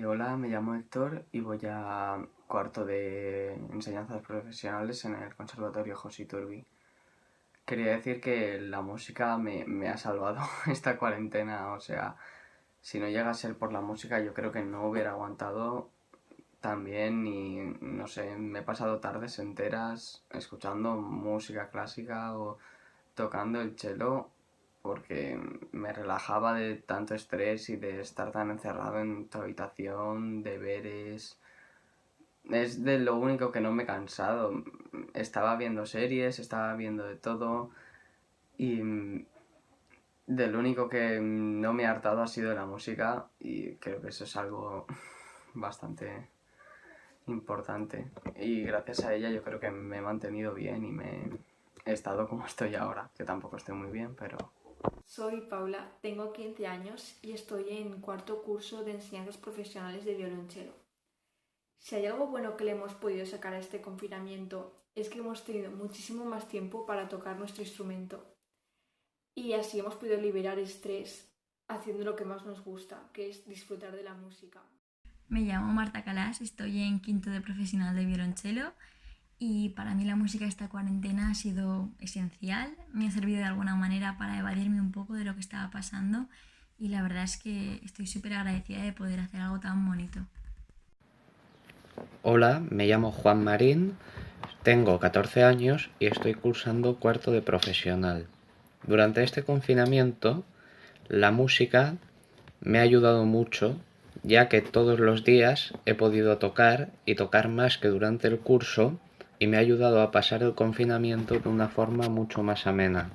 Hola, me llamo Héctor y voy a cuarto de enseñanzas profesionales en el Conservatorio José Iturbi. Quería decir que la música me ha salvado esta cuarentena, o sea, si no llega a ser por la música yo creo que no hubiera aguantado tan bien y no sé, me he pasado tardes enteras escuchando música clásica o tocando el cello porque me relajaba de tanto estrés y de estar tan encerrado en tu habitación, deberes. Es de lo único que no me he cansado. Estaba viendo series, estaba viendo de todo y de lo único que no me ha hartado ha sido la música y creo que eso es algo bastante importante. Y gracias a ella yo creo que me he mantenido bien y he estado como estoy ahora, que tampoco estoy muy bien, pero... Soy Paula, tengo 15 años y estoy en cuarto curso de enseñanzas profesionales de violonchelo. Si hay algo bueno que le hemos podido sacar a este confinamiento es que hemos tenido muchísimo más tiempo para tocar nuestro instrumento y así hemos podido liberar estrés haciendo lo que más nos gusta, que es disfrutar de la música. Me llamo Marta Calas, estoy en quinto de profesional de violonchelo y para mí la música esta cuarentena ha sido esencial, me ha servido de alguna manera para evadirme un poco de lo que estaba pasando y la verdad es que estoy súper agradecida de poder hacer algo tan bonito. Hola, me llamo Juan Marín, tengo 14 años y estoy cursando cuarto de profesional. Durante este confinamiento, la música me ha ayudado mucho, ya que todos los días he podido tocar y tocar más que durante el curso y me ha ayudado a pasar el confinamiento de una forma mucho más amena.